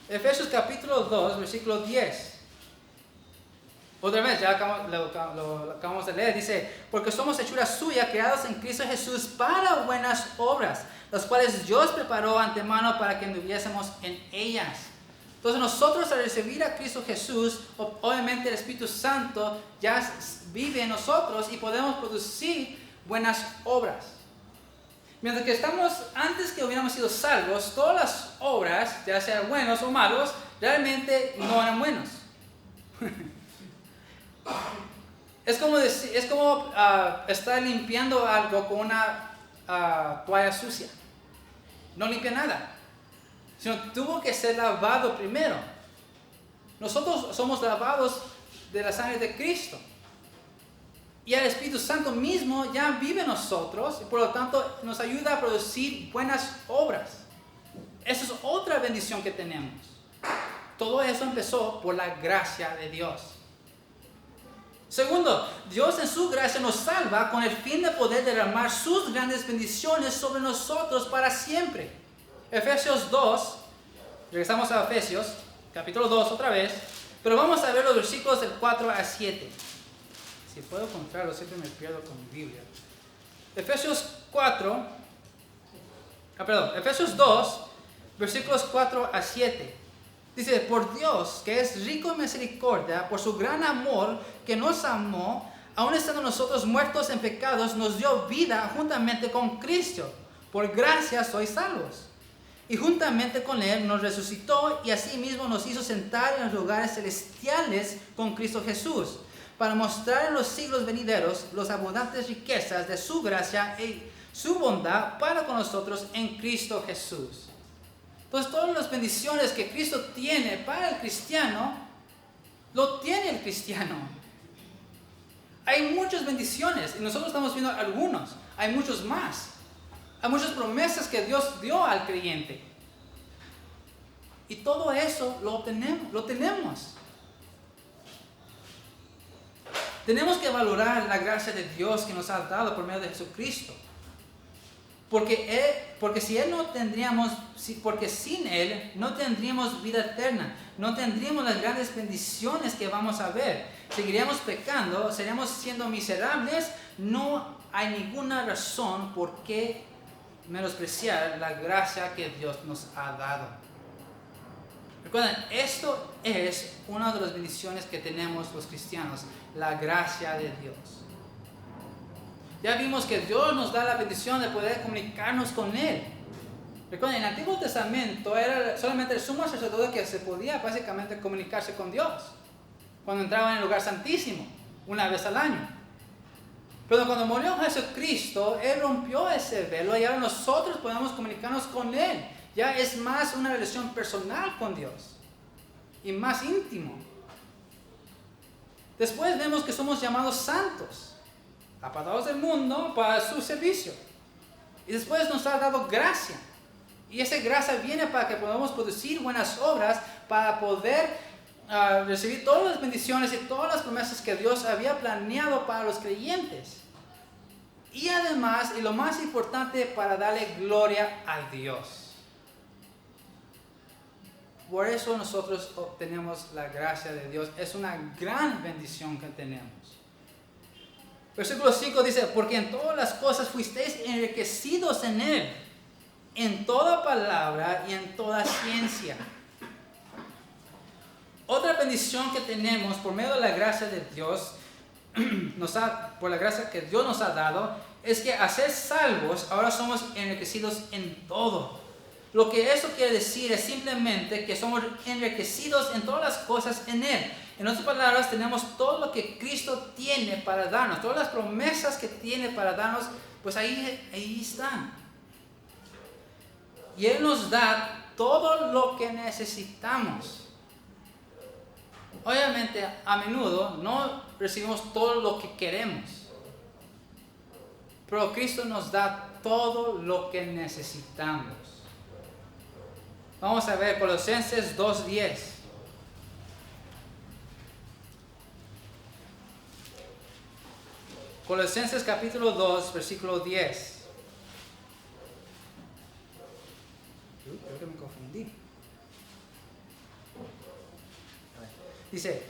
Efesios capítulo 2, versículo 10. Otra vez, ya lo acabamos de leer, dice, porque somos hechura suya, creados en Cristo Jesús para buenas obras, las cuales Dios preparó antemano para que anduviésemos en ellas. Entonces nosotros al recibir a Cristo Jesús, obviamente el Espíritu Santo ya vive en nosotros y podemos producir buenas obras. Mientras que estamos, antes que hubiéramos sido salvos, todas las obras, ya sean buenos o malos, realmente no eran buenos. Es como estar limpiando algo con una toalla sucia. No limpia nada, sino tuvo que ser lavado primero. Nosotros somos lavados de la sangre de Cristo. Y el Espíritu Santo mismo ya vive en nosotros y por lo tanto nos ayuda a producir buenas obras. Esa es otra bendición que tenemos. Todo eso empezó por la gracia de Dios. Segundo, Dios en su gracia nos salva con el fin de poder derramar sus grandes bendiciones sobre nosotros para siempre. Efesios 2, regresamos a Efesios, capítulo 2 otra vez, pero vamos a ver los versículos del 4 a 7. Si puedo encontrarlo, siempre me pierdo con mi Biblia. Efesios 2, versículos 4 a 7. Dice, por Dios, que es rico en misericordia, por su gran amor que nos amó, aun estando nosotros muertos en pecados, nos dio vida juntamente con Cristo. Por gracia sois salvos. Y juntamente con Él nos resucitó y asimismo nos hizo sentar en los lugares celestiales con Cristo Jesús, para mostrar en los siglos venideros las abundantes riquezas de su gracia y su bondad para con nosotros en Cristo Jesús. Entonces todas las bendiciones que Cristo tiene para el cristiano, lo tiene el cristiano. Hay muchas bendiciones y nosotros estamos viendo algunos, hay muchos más. Hay muchas promesas que Dios dio al creyente. Y todo eso lo tenemos. Tenemos que valorar la gracia de Dios que nos ha dado por medio de Jesucristo. Porque sin Él no tendríamos vida eterna, no tendríamos las grandes bendiciones que vamos a ver. Seguiríamos pecando, seríamos siendo miserables, no hay ninguna razón por qué menospreciar la gracia que Dios nos ha dado. Recuerden, esto es una de las bendiciones que tenemos los cristianos, la gracia de Dios. Ya vimos que Dios nos da la bendición de poder comunicarnos con Él. Recuerden, en el Antiguo Testamento era solamente el sumo sacerdote que se podía básicamente comunicarse con Dios cuando entraba en el lugar santísimo, una vez al año. Pero cuando murió Jesucristo, Él rompió ese velo y ahora nosotros podemos comunicarnos con Él. Ya es más una relación personal con Dios y más íntimo. Después vemos que somos llamados santos, apartados del mundo para su servicio. Y después nos ha dado gracia. Y esa gracia viene para que podamos producir buenas obras, para poder recibir todas las bendiciones y todas las promesas que Dios había planeado para los creyentes. Y además, y lo más importante, para darle gloria a Dios. Por eso nosotros obtenemos la gracia de Dios. Es una gran bendición que tenemos. Versículo 5 dice, porque en todas las cosas fuisteis enriquecidos en Él, en toda palabra y en toda ciencia. Otra bendición que tenemos por medio de la gracia de Dios, por la gracia que Dios nos ha dado, es que a ser salvos ahora somos enriquecidos en todo. Lo que eso quiere decir es simplemente que somos enriquecidos en todas las cosas en Él. En otras palabras, tenemos todo lo que Cristo tiene para darnos, todas las promesas que tiene para darnos, pues ahí están. Y Él nos da todo lo que necesitamos. Obviamente, a menudo no recibimos todo lo que queremos, pero Cristo nos da todo lo que necesitamos. Vamos a ver Colosenses 2:10. Colosenses capítulo 2, versículo 10. Creo que me confundí. Dice,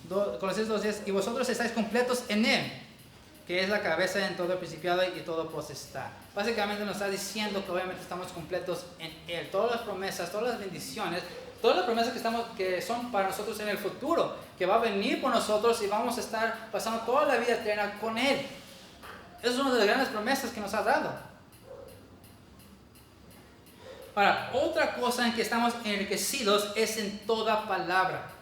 Colosenses 2:10, y vosotros estáis completos en Él, que es la cabeza en todo principiado y todo potestad. Básicamente nos está diciendo que obviamente estamos completos en Él. Todas las promesas, todas las bendiciones, todas las promesas que son para nosotros en el futuro, que va a venir por nosotros y vamos a estar pasando toda la vida eterna con Él. Esa es una de las grandes promesas que nos ha dado. Ahora, otra cosa en que estamos enriquecidos es en toda palabra.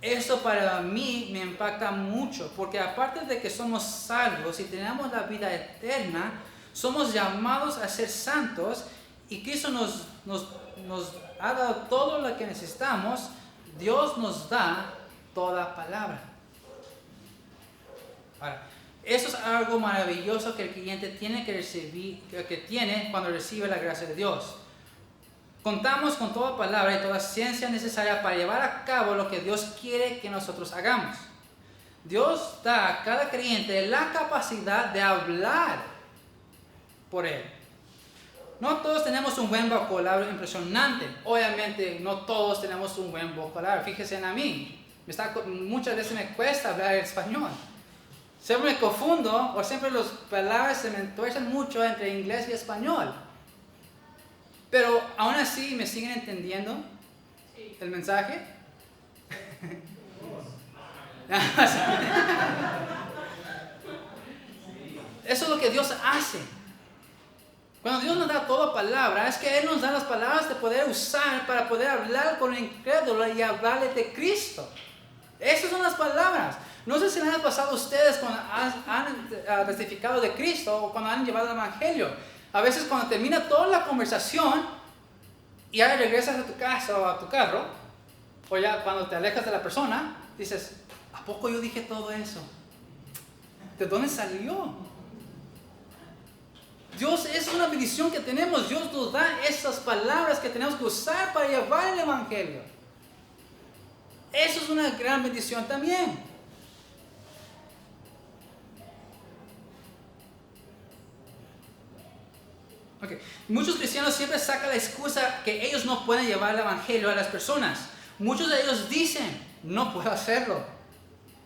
Esto para mí me impacta mucho, porque aparte de que somos salvos y tenemos la vida eterna, somos llamados a ser santos y Cristo nos ha dado todo lo que necesitamos. Dios nos da toda palabra. Ahora, eso es algo maravilloso que el creyente tiene que recibir, que tiene cuando recibe la gracia de Dios. Contamos con toda palabra y toda ciencia necesaria para llevar a cabo lo que Dios quiere que nosotros hagamos. Dios da a cada creyente la capacidad de hablar por Él. No todos tenemos un buen vocabulario impresionante. Obviamente no todos tenemos un buen vocabulario. Fíjense en mí. Muchas veces me cuesta hablar español. Siempre me confundo o siempre las palabras se me tuercen mucho entre inglés y español. Pero aún así, ¿me siguen entendiendo el mensaje? Eso es lo que Dios hace. Cuando Dios nos da toda palabra, es que Él nos da las palabras de poder usar para poder hablar con el incrédulo y hablarle de Cristo. Esas son las palabras. No sé si les ha pasado a ustedes cuando han testificado de Cristo o cuando han llevado el Evangelio. A veces cuando termina toda la conversación y ya regresas a tu casa o a tu carro, o ya cuando te alejas de la persona, dices, ¿a poco yo dije todo eso? ¿De dónde salió? Dios, es una bendición que tenemos. Dios nos da esas palabras que tenemos que usar para llevar el Evangelio. Eso es una gran bendición también. Okay. Muchos cristianos siempre sacan la excusa que ellos no pueden llevar el Evangelio a las personas. Muchos de ellos dicen, no puedo hacerlo.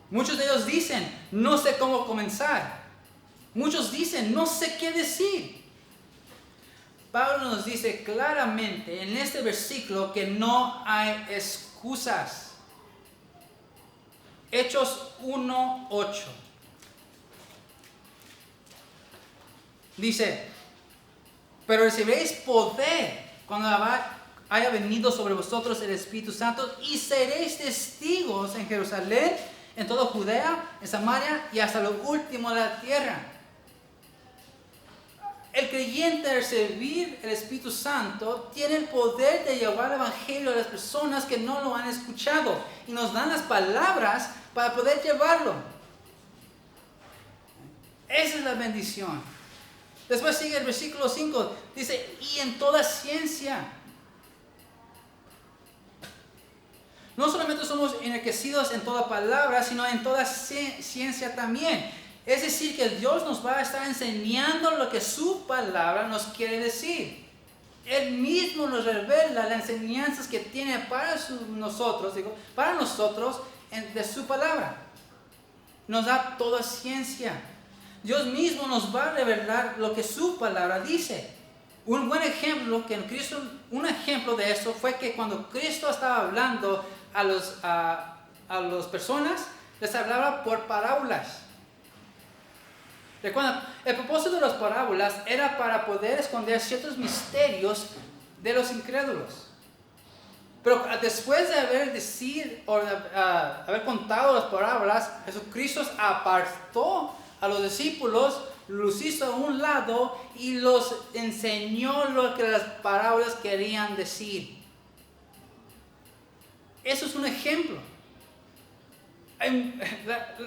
Muchos de ellos dicen, no sé cómo comenzar. Muchos dicen, no sé qué decir. Pablo nos dice claramente en este versículo que no hay excusas. Hechos 1:8. Dice, pero recibiréis poder cuando haya venido sobre vosotros el Espíritu Santo y seréis testigos en Jerusalén, en toda Judea, en Samaria y hasta lo último de la tierra. El creyente al servir el Espíritu Santo tiene el poder de llevar el Evangelio a las personas que no lo han escuchado y nos dan las palabras para poder llevarlo. Esa es la bendición. Después sigue el versículo 5, dice, y en toda ciencia. No solamente somos enriquecidos en toda palabra, sino en toda ciencia también. Es decir, que Dios nos va a estar enseñando lo que su palabra nos quiere decir. Él mismo nos revela las enseñanzas que tiene para nosotros de su palabra. Nos da toda ciencia. Dios mismo nos va a revelar lo que su palabra dice. Un buen ejemplo un ejemplo de eso fue que cuando Cristo estaba hablando a las personas, les hablaba por parábolas. Recuerden, el propósito de las parábolas era para poder esconder ciertos misterios de los incrédulos. Pero después de haber contado las parábolas, Jesucristo apartó a los discípulos, los hizo a un lado y los enseñó lo que las parábolas querían decir. Eso es un ejemplo.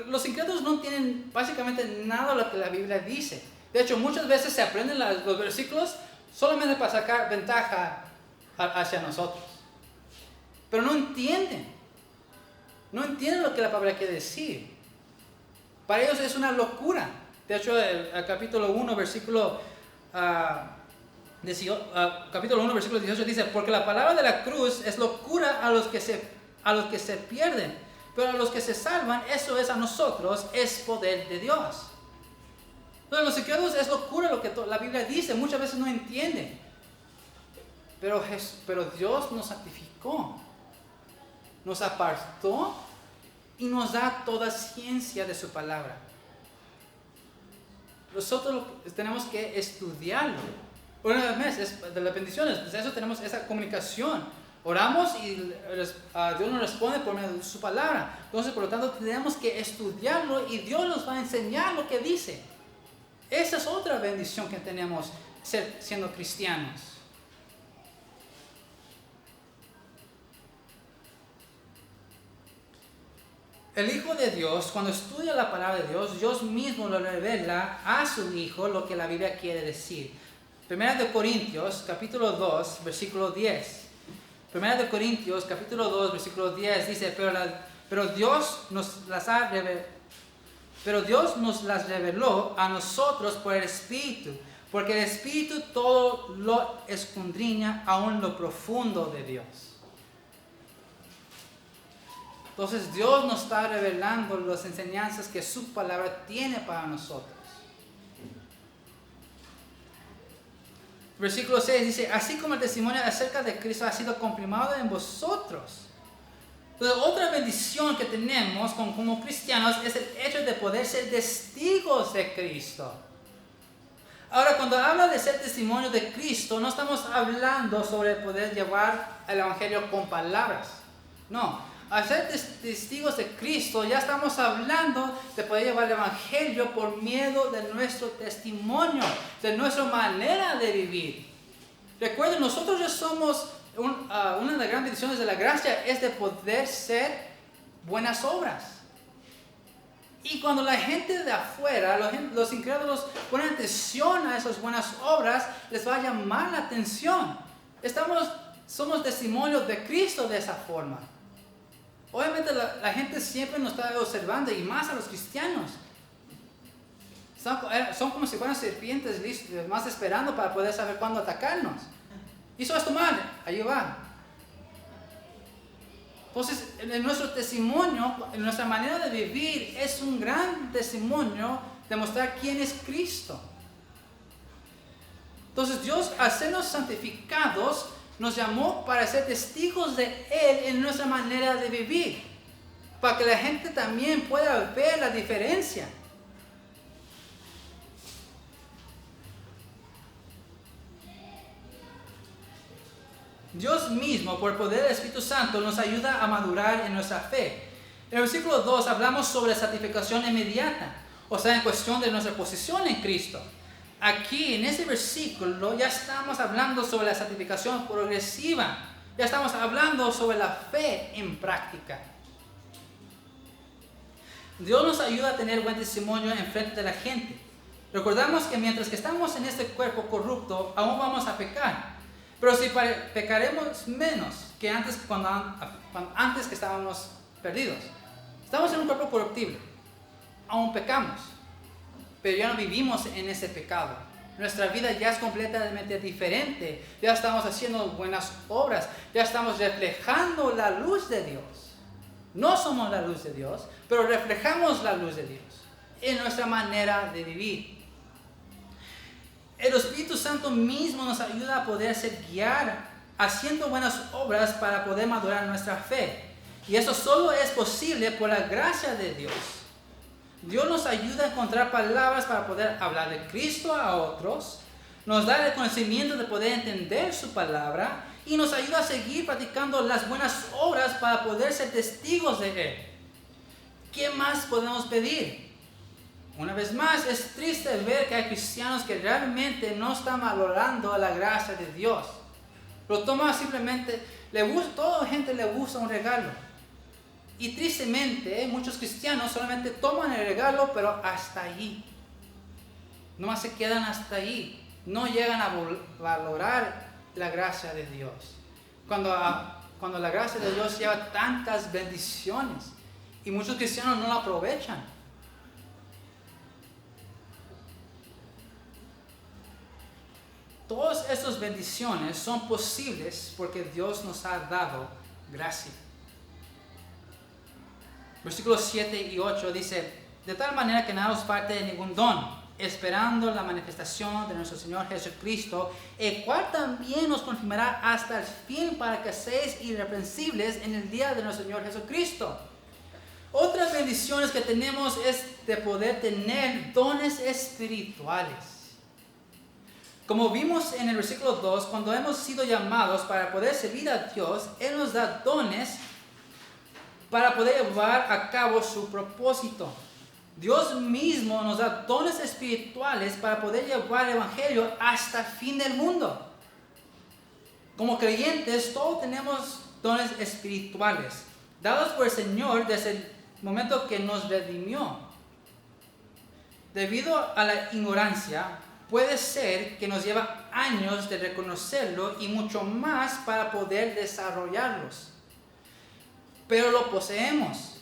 Los incrédulos no tienen básicamente nada de lo que la Biblia dice. De hecho, muchas veces se aprenden los versículos solamente para sacar ventaja hacia nosotros. Pero no entienden. No entienden lo que la palabra quiere decir. Para ellos es una locura. De hecho, el capítulo 1, versículo 18 dice, porque la palabra de la cruz es locura a los que se pierden. Pero a los que se salvan, eso es a nosotros, es poder de Dios. Entonces, los incrédulos es locura lo que la Biblia dice, muchas veces no entienden. Pero Dios nos santificó, nos apartó y nos da toda ciencia de su palabra. Nosotros tenemos que estudiarlo. Una vez, de las bendiciones, pues eso tenemos esa comunicación. Oramos y Dios nos responde por medio de su palabra. Entonces, por lo tanto, tenemos que estudiarlo y Dios nos va a enseñar lo que dice. Esa es otra bendición que tenemos siendo cristianos. El Hijo de Dios, cuando estudia la palabra de Dios, Dios mismo lo revela a su Hijo lo que la Biblia quiere decir. Primera de Corintios, capítulo 2, versículo 10. Primera de Corintios, capítulo 2, versículo 10 dice, pero Dios nos las reveló a nosotros por el Espíritu, porque el Espíritu todo lo escudriña aún lo profundo de Dios. Entonces Dios nos está revelando las enseñanzas que su palabra tiene para nosotros. Versículo 6 dice, así como el testimonio acerca de Cristo ha sido confirmado en vosotros. Entonces, otra bendición que tenemos como cristianos es el hecho de poder ser testigos de Cristo. Ahora, cuando habla de ser testimonio de Cristo, no estamos hablando sobre poder llevar el Evangelio con palabras. No, al ser testigos de Cristo, ya estamos hablando de poder llevar el Evangelio por medio de nuestro testimonio, de nuestra manera de vivir. Recuerden, nosotros ya somos, una de las grandes bendiciones de la gracia es de poder ser buenas obras. Y cuando la gente de afuera, los incrédulos, ponen atención a esas buenas obras, les va a llamar la atención. Somos testimonios de Cristo de esa forma. Obviamente la gente siempre nos está observando, y más a los cristianos. Son como si fueran serpientes listos, más esperando para poder saber cuándo atacarnos. Hizo esto mal, ahí va. Entonces, en nuestro testimonio, en nuestra manera de vivir, es un gran testimonio de mostrar quién es Cristo. Entonces, Dios, al sernos santificados, nos llamó para ser testigos de Él en nuestra manera de vivir, para que la gente también pueda ver la diferencia. Dios mismo, por el poder del Espíritu Santo, nos ayuda a madurar en nuestra fe. En el versículo 2 hablamos sobre santificación inmediata, o sea, en cuestión de nuestra posición en Cristo. aquí en ese versículo ya estamos hablando sobre la santificación progresiva. Ya estamos hablando sobre la fe en práctica. Dios nos ayuda a tener buen testimonio en frente de la gente. Recordamos que mientras que estamos en este cuerpo corrupto, aún vamos a pecar. Pero si pecaremos menos que antes, antes que estábamos perdidos. Estamos en un cuerpo corruptible. Aún pecamos. Pero ya no vivimos en ese pecado. Nuestra vida ya es completamente diferente. Ya estamos haciendo buenas obras. Ya estamos reflejando la luz de Dios. No somos la luz de Dios, pero reflejamos la luz de Dios en nuestra manera de vivir. El Espíritu Santo mismo nos ayuda a poder ser guiar haciendo buenas obras para poder madurar nuestra fe. Y eso solo es posible por la gracia de Dios. Dios nos ayuda a encontrar palabras para poder hablar de Cristo a otros. Nos da el conocimiento de poder entender su palabra. Y nos ayuda a seguir practicando las buenas obras para poder ser testigos de Él. ¿Qué más podemos pedir? Una vez más, es triste ver que hay cristianos que realmente no están valorando la gracia de Dios. Lo toman simplemente, toda gente le gusta un regalo. Y tristemente, muchos cristianos solamente toman el regalo, pero hasta ahí. Nomás se quedan hasta ahí. No llegan a valorar la gracia de Dios. Cuando la gracia de Dios lleva tantas bendiciones y muchos cristianos no la aprovechan. Todas estas bendiciones son posibles porque Dios nos ha dado gracia. Versículos 7 y 8 dice: de tal manera que nada os falte de ningún don, esperando la manifestación de nuestro Señor Jesucristo, el cual también nos confirmará hasta el fin para que seáis irreprensibles en el día de nuestro Señor Jesucristo. Otras bendiciones que tenemos es de poder tener dones espirituales. Como vimos en el versículo 2, cuando hemos sido llamados para poder servir a Dios, Él nos da dones para poder llevar a cabo su propósito. Dios mismo nos da dones espirituales para poder llevar el Evangelio hasta el fin del mundo. Como creyentes, todos tenemos dones espirituales, dados por el Señor desde el momento que nos redimió. Debido a la ignorancia, puede ser que nos lleva años de reconocerlo y mucho más para poder desarrollarlos. Pero lo poseemos.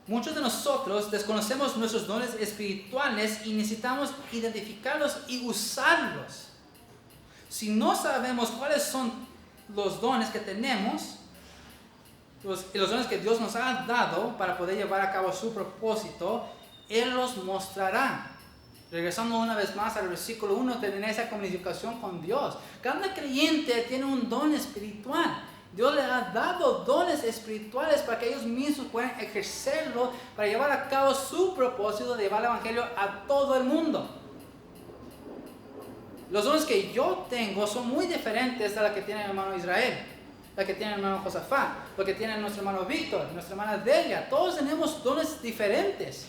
Muchos de nosotros desconocemos nuestros dones espirituales y necesitamos identificarlos y usarlos. Si no sabemos cuáles son los dones que tenemos, los dones que Dios nos ha dado para poder llevar a cabo su propósito, Él los mostrará. Regresando una vez más al versículo 1, tener esa comunicación con Dios. Cada creyente tiene un don espiritual. Dios le ha dado dones espirituales para que ellos mismos puedan ejercerlo para llevar a cabo su propósito de llevar el Evangelio a todo el mundo. Los dones que yo tengo son muy diferentes a la que tiene el hermano Israel, la que tiene el hermano Josafat, lo que tiene nuestro hermano Víctor, nuestra hermana Delia. Todos tenemos dones diferentes.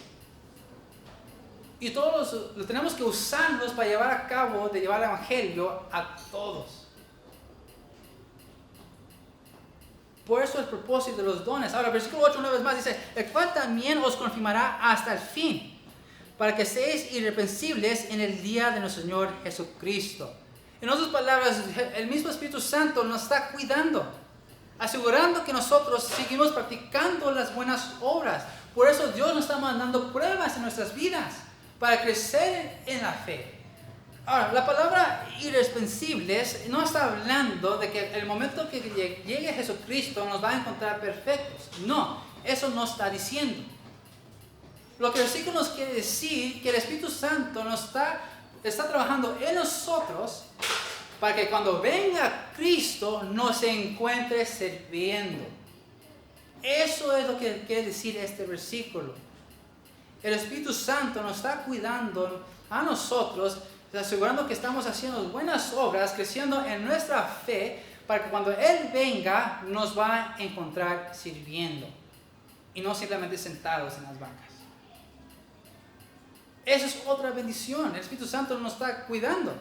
Y todos tenemos que usarlos para llevar a cabo, de llevar el Evangelio a todos. Por eso el propósito de los dones. Ahora, versículo 8 una vez más dice: el cual también os confirmará hasta el fin, para que seáis irreprensibles en el día de nuestro Señor Jesucristo. En otras palabras, el mismo Espíritu Santo nos está cuidando, asegurando que nosotros seguimos practicando las buenas obras. Por eso Dios nos está mandando pruebas en nuestras vidas, para crecer en la fe. Ahora, la palabra irreprensibles no está hablando de que el momento que llegue Jesucristo nos va a encontrar perfectos. No, eso no está diciendo. Lo que el versículo nos quiere decir que el Espíritu Santo está trabajando en nosotros para que cuando venga Cristo nos encuentre sirviendo. Eso es lo que quiere decir este versículo. El Espíritu Santo nos está cuidando a nosotros, asegurando que estamos haciendo buenas obras, creciendo en nuestra fe, para que cuando Él venga nos va a encontrar sirviendo y no simplemente sentados en las bancas. Esa es otra bendición. El Espíritu Santo nos está cuidando.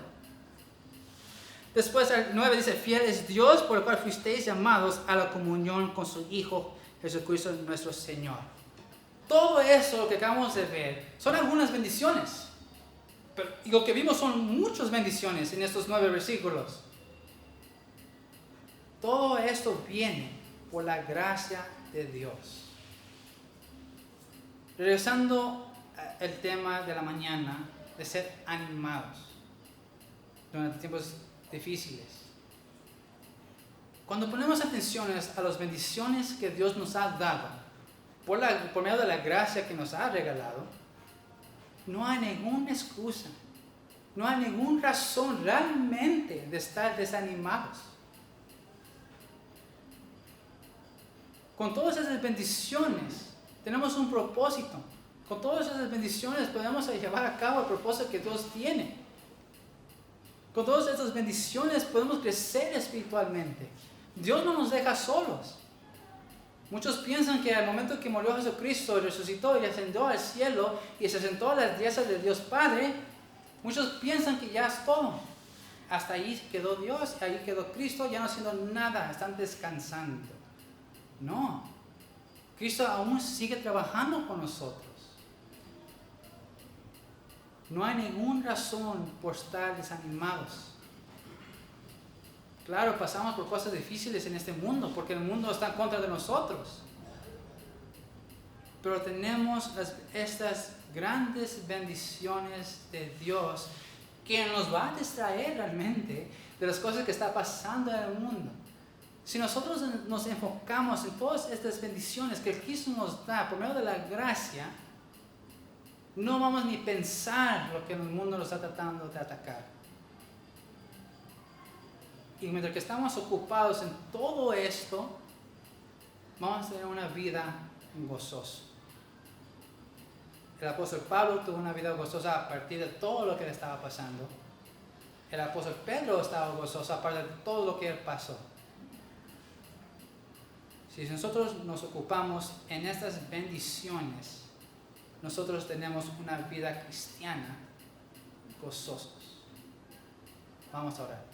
Después el 9 dice, fiel es Dios por el cual fuisteis llamados a la comunión con su Hijo Jesucristo nuestro Señor. Todo eso que acabamos de ver son algunas bendiciones. Y lo que vimos son muchas bendiciones en estos 9 versículos. Todo esto viene por la gracia de Dios. Regresando al tema de la mañana, de ser animados durante tiempos difíciles. Cuando ponemos atención a las bendiciones que Dios nos ha dado, por medio de la gracia que nos ha regalado, no hay ninguna excusa, no hay ninguna razón realmente de estar desanimados. Con todas esas bendiciones tenemos un propósito. Con todas esas bendiciones podemos llevar a cabo el propósito que Dios tiene. Con todas esas bendiciones podemos crecer espiritualmente. Dios no nos deja solos. Muchos piensan que al momento que murió Jesucristo, resucitó y ascendió al cielo y se sentó a las diestra de Dios Padre, muchos piensan que ya es todo. Hasta ahí quedó Dios, ahí quedó Cristo, ya no haciendo nada, están descansando. No, Cristo aún sigue trabajando con nosotros. No hay ninguna razón por estar desanimados. Claro, pasamos por cosas difíciles en este mundo, porque el mundo está en contra de nosotros. Pero tenemos estas grandes bendiciones de Dios que nos va a distraer realmente de las cosas que están pasando en el mundo. Si nosotros nos enfocamos en todas estas bendiciones que Cristo nos da por medio de la gracia, no vamos ni pensar lo que el mundo nos está tratando de atacar. Y mientras que estamos ocupados en todo esto, vamos a tener una vida gozosa. El apóstol Pablo tuvo una vida gozosa a partir de todo lo que le estaba pasando. El apóstol Pedro estaba gozoso a partir de todo lo que él pasó. Si nosotros nos ocupamos en estas bendiciones, nosotros tenemos una vida cristiana gozosos. Vamos a orar.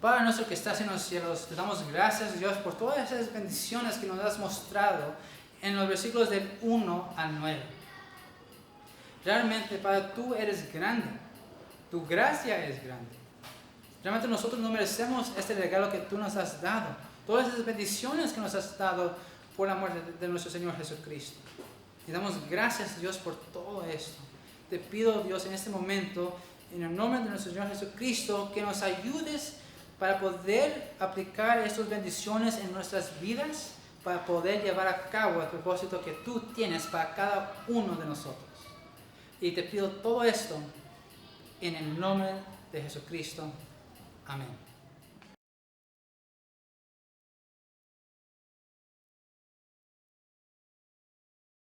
Padre nuestro que estás en los cielos, te damos gracias, Dios, por todas esas bendiciones que nos has mostrado en los versículos del 1 al 9. Realmente, Padre, tú eres grande. Tu gracia es grande. Realmente nosotros no merecemos este regalo que tú nos has dado. Todas esas bendiciones que nos has dado por la muerte de nuestro Señor Jesucristo. Y damos gracias, Dios, por todo esto. Te pido, Dios, en este momento, en el nombre de nuestro Señor Jesucristo, que nos ayudes para poder aplicar estas bendiciones en nuestras vidas, para poder llevar a cabo el propósito que tú tienes para cada uno de nosotros. Y te pido todo esto en el nombre de Jesucristo. Amén.